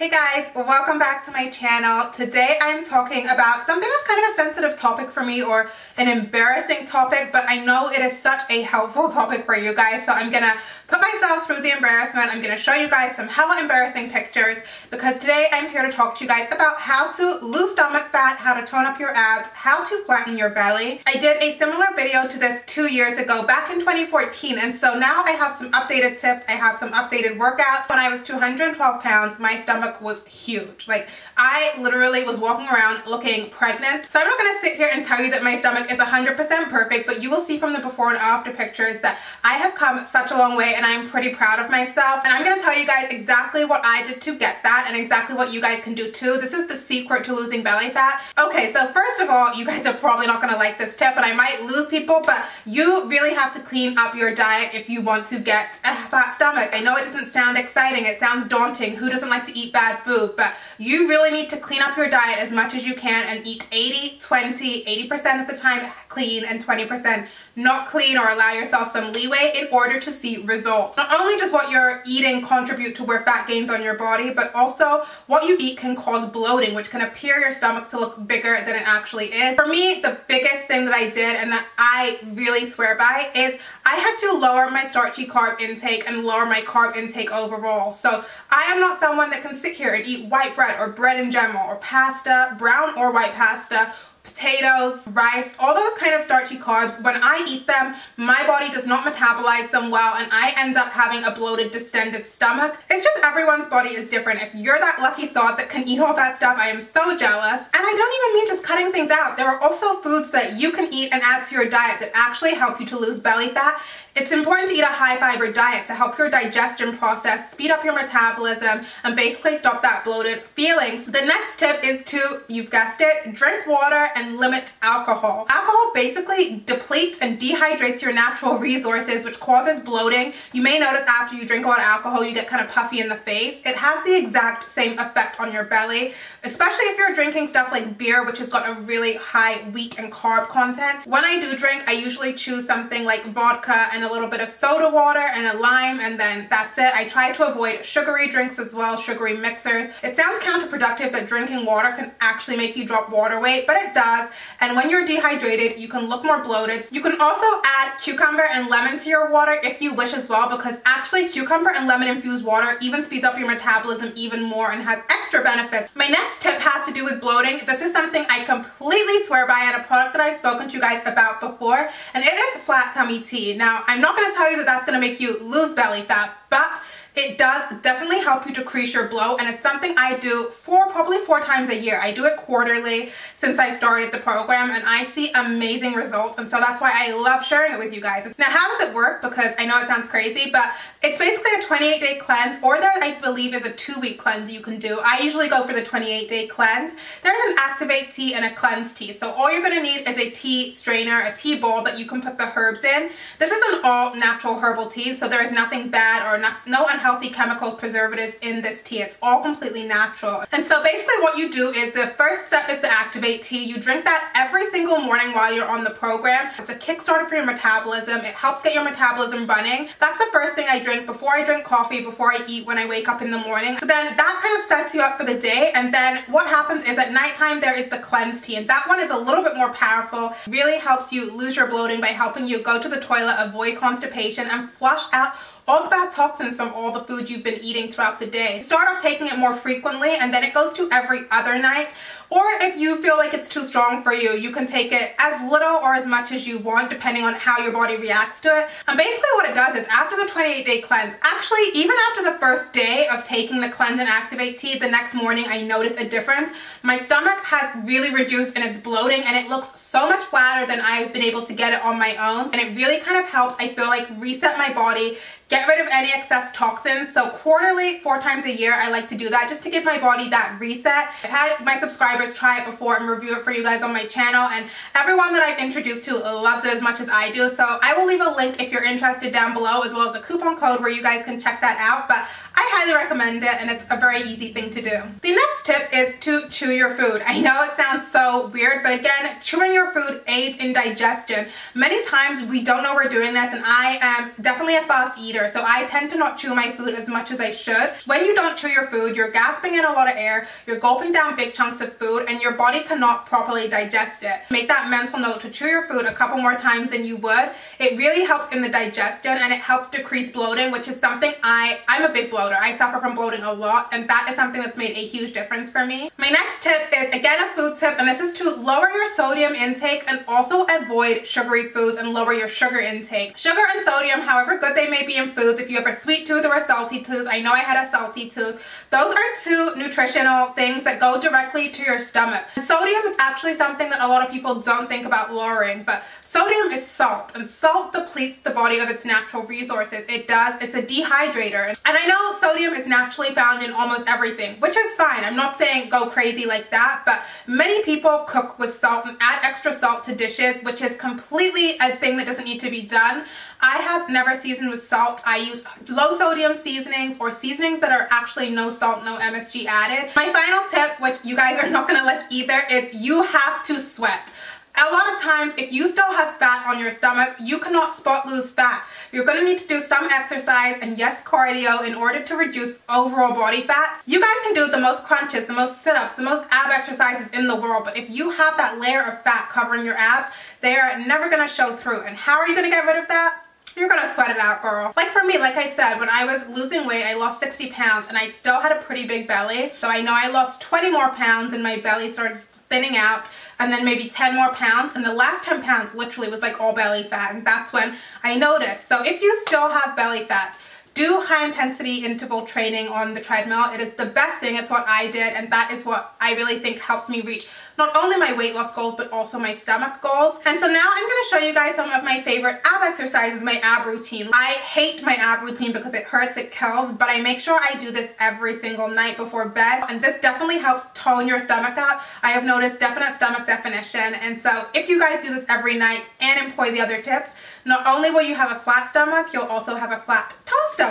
Hey guys, welcome back to my channel. Today I'm talking about something that's kind of a sensitive topic for me, or an embarrassing topic, but I know it is such a helpful topic for you guys, so I'm gonna put myself through the embarrassment. I'm gonna show you guys some hella embarrassing pictures, because today I'm here to talk to you guys about how to lose stomach fat, how to tone up your abs, how to flatten your belly. I did a similar video to this 2 years ago, back in 2014, and so now I have some updated tips. I have some updated workouts. When I was 212 pounds, my stomach was huge. Like, I literally was walking around looking pregnant. So I'm not gonna sit here and tell you that my stomach is 100% perfect, but you will see from the before and after pictures that I have come such a long way and I'm pretty proud of myself. And I'm gonna tell you guys exactly what I did to get that and exactly what you guys can do too. This is the secret to losing belly fat. Okay, so first of all, you guys are probably not gonna like this tip, and I might lose people, but you really have to clean up your diet if you want to get a fat stomach. I know it doesn't sound exciting, it sounds daunting. Who doesn't like to eat bad food? But you really need to clean up your diet as much as you can and eat 80% of the time clean and 20% not clean, or allow yourself some leeway in order to see results. Not only does what you're eating contribute to where fat gains on your body, but also what you eat can cause bloating, which can appear your stomach to look bigger than it actually is. For me, the biggest thing that I did and that I really swear by is I had to lower my starchy carb intake and lower my carb intake overall. So I am not someone that can sit here and eat white bread or bread in general, or pasta, brown or white pasta, potatoes, rice, all those kind of starchy carbs. When I eat them, my body does not metabolize them well, and I end up having a bloated, distended stomach. It's just everyone's body is different. If you're that lucky thought that can eat all that stuff, I am so jealous. And I don't even mean just cutting things out. There are also foods that you can eat and add to your diet that actually help you to lose belly fat. It's important to eat a high fiber diet to help your digestion process, speed up your metabolism, and basically stop that bloated feelings. The next tip is to, you've guessed it, drink water and limit alcohol. Alcohol basically depletes and dehydrates your natural resources, which causes bloating. You may notice after you drink a lot of alcohol, you get kind of puffy in the face. It has the exact same effect on your belly, especially if you're drinking stuff like beer, which has got a really high wheat and carb content. When I do drink, I usually choose something like vodka and a little bit of soda water and a lime, and then that's it. I try to avoid sugary drinks as well, sugary mixers. It sounds counterproductive that drinking water can actually make you drop water weight, but it does. And when you're dehydrated, you can look more bloated. You can also add cucumber and lemon to your water if you wish as well, because actually cucumber and lemon infused water even speeds up your metabolism even more and has extra benefits. My next tip has to do with bloating. This is something I completely swear by, and a product that I've spoken to you guys about before, and it is flat tummy tea. Now, I'm not going to tell you that that's going to make you lose belly fat, but it does definitely help you decrease your bloat, and it's something I do probably 4 times a year. I do it quarterly since I started the program, and I see amazing results, and so that's why I love sharing it with you guys. Now, how does it work? Because I know it sounds crazy, but it's basically a 28-day cleanse, or there I believe is a 2-week cleanse you can do. I usually go for the 28-day cleanse. There's an activate tea and a cleanse tea. So all you're going to need is a tea strainer, a tea bowl that you can put the herbs in. This is an all natural herbal tea, so there is nothing bad or no unhealthy chemicals, preservatives in this tea. It's all completely natural. And so basically what you do is, the first step is the activate tea. You drink that every single morning while you're on the program. It's a kickstarter for your metabolism. It helps get your metabolism running. That's the first thing I drink before I drink coffee, before I eat when I wake up in the morning. So then that kind of sets you up for the day, and then what happens is at nighttime there is the cleanse tea, and that one is a little bit more powerful. It really helps you lose your bloating by helping you go to the toilet, avoid constipation, and flush out all the bad toxins from all the food you've been eating throughout the day. Start off taking it more frequently, and then it goes to every other night. Or if you feel like it's too strong for you, you can take it as little or as much as you want, depending on how your body reacts to it. And basically what it does is, after the 28-day cleanse, actually even after the first day of taking the cleanse and activate tea, the next morning I noticed a difference. My stomach has really reduced in its bloating, and it looks so much flatter than I've been able to get it on my own. And it really kind of helps, I feel like, reset my body, get rid of any excess toxins. So quarterly, 4 times a year, I like to do that just to give my body that reset. I've had my subscribers try it before and review it for you guys on my channel, and everyone that I've introduced to loves it as much as I do. So I will leave a link if you're interested down below, as well as a coupon code where you guys can check that out. But I highly recommend it, and it's a very easy thing to do. The next tip is to chew your food. I know it sounds so weird, but again, chewing your food aids in digestion. Many times we don't know we're doing this, and I am definitely a fast eater, so I tend to not chew my food as much as I should. When you don't chew your food, you're gasping in a lot of air, you're gulping down big chunks of food, and your body cannot properly digest it. Make that mental note to chew your food a couple more times than you would. It really helps in the digestion, and it helps decrease bloating, which is something I'm a big bloater. I suffer from bloating a lot, and that is something that's made a huge difference for me. My next tip is, again, a food tip, and this is to lower your sodium intake and also avoid sugary foods and lower your sugar intake. Sugar and sodium, however good they may be in foods, if you have a sweet tooth or a salty tooth, I know I had a salty tooth, those are two nutritional things that go directly to your stomach. And sodium is actually something that a lot of people don't think about lowering, but sodium is salt, and salt depletes the body of its natural resources. It does. It's a dehydrator. And I know sodium is naturally found in almost everything, which is fine. I'm not saying go crazy like that, but many people cook with salt and add extra salt to dishes, which is completely a thing that doesn't need to be done. I have never seasoned with salt. I use low sodium seasonings or seasonings that are actually no salt, no MSG added. My final tip, which you guys are not going to like either, is you have to sweat. A lot of times, if you still have fat on your stomach, you cannot spot lose fat. You're going to need to do some exercise and yes, cardio in order to reduce overall body fat. You guys can do the most crunches, the most sit-ups, the most ab exercises in the world, but if you have that layer of fat covering your abs, they are never going to show through. And how are you going to get rid of that? You're gonna sweat it out, girl. Like for me, like I said, when I was losing weight, I lost 60 pounds and I still had a pretty big belly. So I know I lost 20 more pounds and my belly started thinning out, and then maybe 10 more pounds, and the last 10 pounds literally was like all belly fat, and that's when I noticed. So if you still have belly fat, do high intensity interval training on the treadmill. It is the best thing. It's what I did, and that is what I really think helps me reach not only my weight loss goals but also my stomach goals. And so now I'm going to show you guys some of my favorite ab exercises, my ab routine. I hate my ab routine because it hurts, it kills, but I make sure I do this every single night before bed, and this definitely helps tone your stomach up. I have noticed definite stomach definition, and so if you guys do this every night and employ the other tips, not only will you have a flat stomach, you'll also have a flat toned stomach.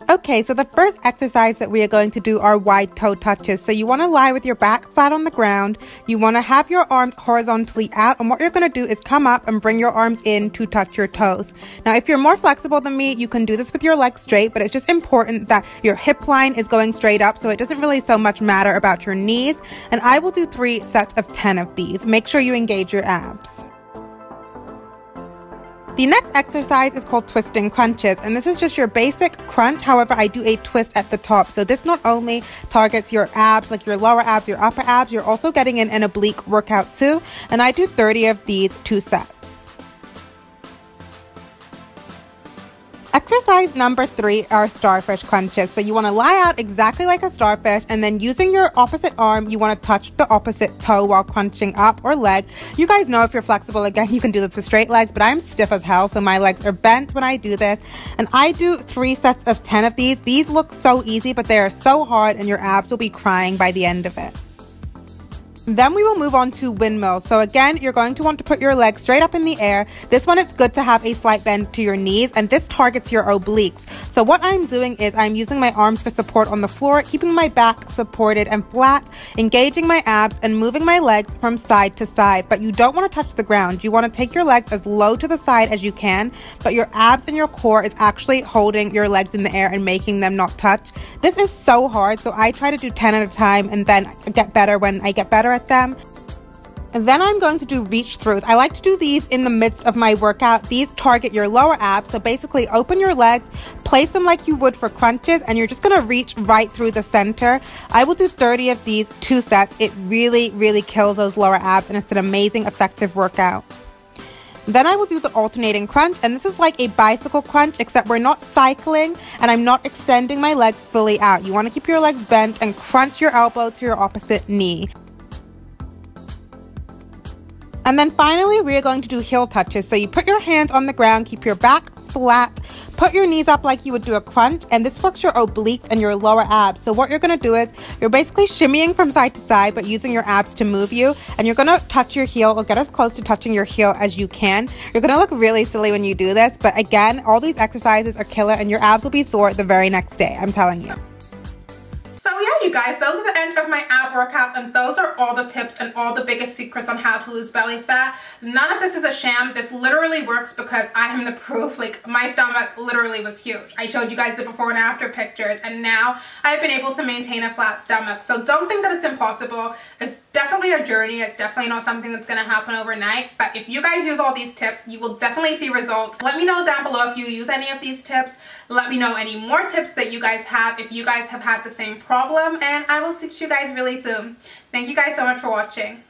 Okay, so the first exercise that we are going to do are wide toe touches. So you want to lie with your back flat on the ground. You want to have your arms horizontally out, and what you're going to do is come up and bring your arms in to touch your toes. Now, if you're more flexible than me, you can do this with your legs straight, but it's just important that your hip line is going straight up, so it doesn't really so much matter about your knees. And I will do 3 sets of 10 of these. Make sure you engage your abs. The next exercise is called twisting crunches, and this is just your basic crunch. However, I do a twist at the top. So this not only targets your abs, like your lower abs, your upper abs, you're also getting in an oblique workout too. And I do 30 of these 2 sets. Exercise number 3 are starfish crunches. So you want to lie out exactly like a starfish, and then using your opposite arm, you want to touch the opposite toe while crunching up, or leg. You guys know if you're flexible, again, you can do this with straight legs, but I'm stiff as hell, so my legs are bent when I do this. And I do 3 sets of 10 of these. These look so easy, but they are so hard, and your abs will be crying by the end of it. Then we will move on to windmills. So again, you're going to want to put your legs straight up in the air. This one, it's good to have a slight bend to your knees, and this targets your obliques. So what I'm doing is I'm using my arms for support on the floor, keeping my back supported and flat, engaging my abs, and moving my legs from side to side. But you don't want to touch the ground. You want to take your legs as low to the side as you can, but your abs and your core is actually holding your legs in the air and making them not touch. This is so hard, so I try to do 10 at a time and then get better when I get better at them. And then I'm going to do reach throughs. I like to do these in the midst of my workout. These target your lower abs. So basically open your legs, place them like you would for crunches, and you're just going to reach right through the center. I will do 30 of these 2 sets. It really, really kills those lower abs, and it's an amazing, effective workout. Then I will do the alternating crunch, and this is like a bicycle crunch, except we're not cycling and I'm not extending my legs fully out. You want to keep your legs bent and crunch your elbow to your opposite knee. And then finally, we are going to do heel touches. So you put your hands on the ground, keep your back flat. Put your knees up like you would do a crunch, and this works your obliques and your lower abs. So what you're going to do is you're basically shimmying from side to side, but using your abs to move you, and you're going to touch your heel or get as close to touching your heel as you can. You're going to look really silly when you do this, but again, all these exercises are killer, and your abs will be sore the very next day, I'm telling you. So yeah, you guys, those are the end of my ab workouts, and those are all the tips and all the biggest secrets on how to lose belly fat. None of this is a sham. This literally works because I am the proof. Like, my stomach literally was huge. I showed you guys the before and after pictures, and now I've been able to maintain a flat stomach. So don't think that it's impossible. It's definitely a journey. It's definitely not something that's going to happen overnight, but if you guys use all these tips, you will definitely see results. Let me know down below if you use any of these tips. Let me know any more tips that you guys have if you guys have had the same problem, and I will speak to you guys really soon. Thank you guys so much for watching.